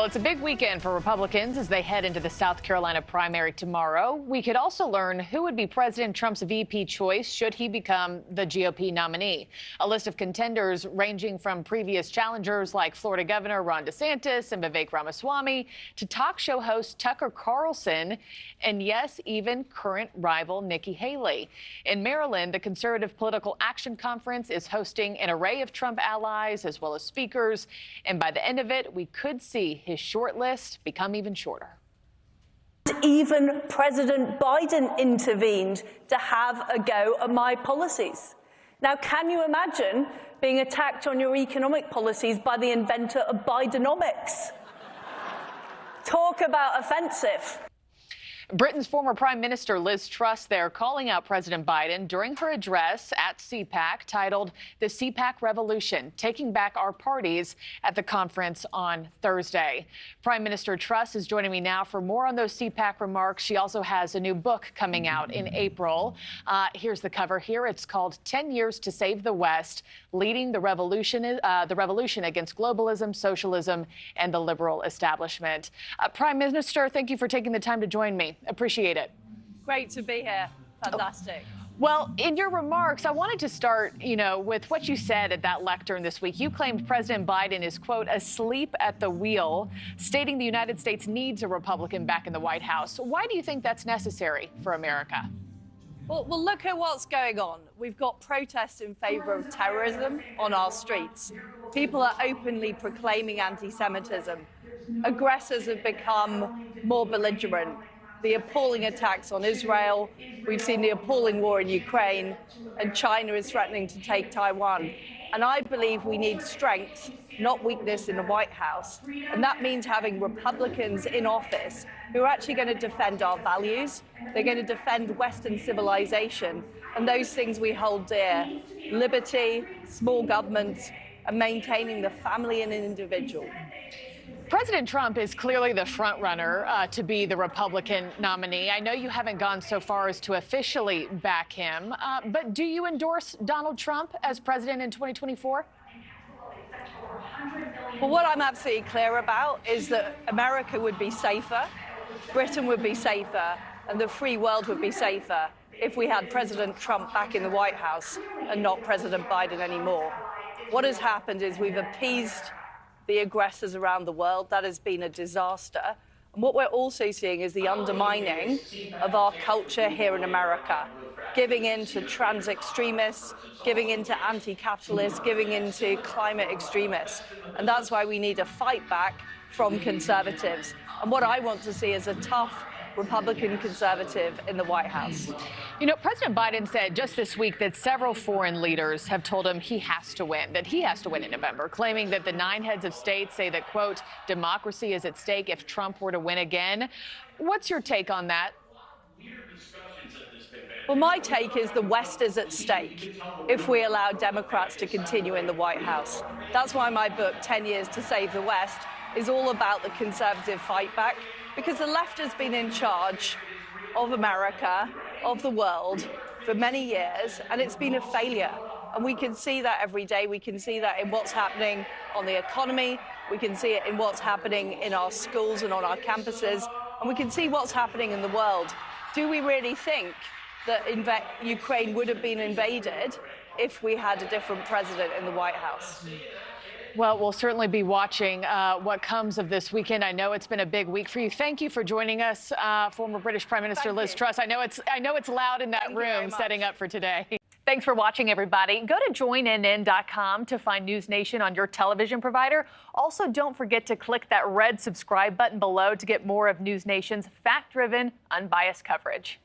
Well, it's a big weekend for Republicans as they head into the South Carolina primary tomorrow. We could also learn who would be President Trump's VP choice should he become the GOP nominee. A list of contenders ranging from previous challengers like Florida Governor Ron DeSantis and Vivek Ramaswamy to talk show host Tucker Carlson and, yes, even current rival Nikki Haley. In Maryland, the Conservative Political Action Conference is hosting an array of Trump allies as well as speakers. And by the end of it, we could see his short list become even shorter. Even President Biden intervened to have a go at my policies. Now, can you imagine being attacked on your economic policies by the inventor of Bidenomics? Talk about offensive. Britain's former Prime Minister Liz Truss there calling out President Biden during her address at CPAC titled The CPAC Revolution, Taking Back Our Parties at the conference on Thursday. Prime Minister Truss is joining me now for more on those CPAC remarks. She also has a new book coming out in April. Here's the cover here. It's called 10 Years to Save the West, Leading the Revolution Against Globalism, Socialism, and the Liberal Establishment. Prime Minister, thank you for taking the time to join me. Appreciate it. Great to be here. Fantastic. Well, in your remarks, I wanted to start, with what you said at that lectern this week. You claimed President Biden is, quote, asleep at the wheel, stating the United States needs a Republican back in the White House. Why do you think that's necessary for America? Well, look at what's going on. We've got protests in favor of terrorism on our streets. People are openly proclaiming anti-Semitism. Aggressors have become more belligerent. The appalling attacks on Israel, we've seen the appalling war in Ukraine, and China is threatening to take Taiwan. And I believe we need strength, not weakness in the White House. And that means having Republicans in office who are actually going to defend our values. They're going to defend Western civilization and those things we hold dear: liberty, small government, and maintaining the family and an individual. President Trump is clearly the front runner to be the Republican nominee. I know you haven't gone so far as to officially back him, but do you endorse Donald Trump as president in 2024? Well, what I'm absolutely clear about is that America would be safer, Britain would be safer, and the free world would be safer if we had President Trump back in the White House and not President Biden anymore. What has happened is we've appeased the aggressors around the world. That has been a disaster. And what we're also seeing is the undermining of our culture here in America, giving in to trans extremists, giving in to anti-capitalists, giving in to climate extremists. And that's why we need a fight back from conservatives. And what I want to see is a tough Republican conservative in the White House. President Biden said just this week that several foreign leaders have told him he has to win in November, claiming that the 9 heads of state say that, quote, democracy is at stake if Trump were to win again. What's your take on that? Well, my take is the West is at stake if we allow Democrats to continue in the White House. That's why my book, 10 Years to Save the West, is all about the conservative fight back, because the left has been in charge of America, of the world, for many years, and it's been a failure. And we can see that every day. We can see that in what's happening on the economy. We can see it in what's happening in our schools and on our campuses. And we can see what's happening in the world. Do we really think that Ukraine would have been invaded if we had a different president in the White House? Well, we'll certainly be watching what comes of this weekend. I know it's been a big week for you. Thank you for joining us, former British Prime Minister Liz Truss. I know it's loud in that room setting up for today. Thanks for watching, everybody. Go to joinnn.com to find NewsNation on your television provider. Also, don't forget to click that red subscribe button below to get more of NewsNation's fact-driven, unbiased coverage.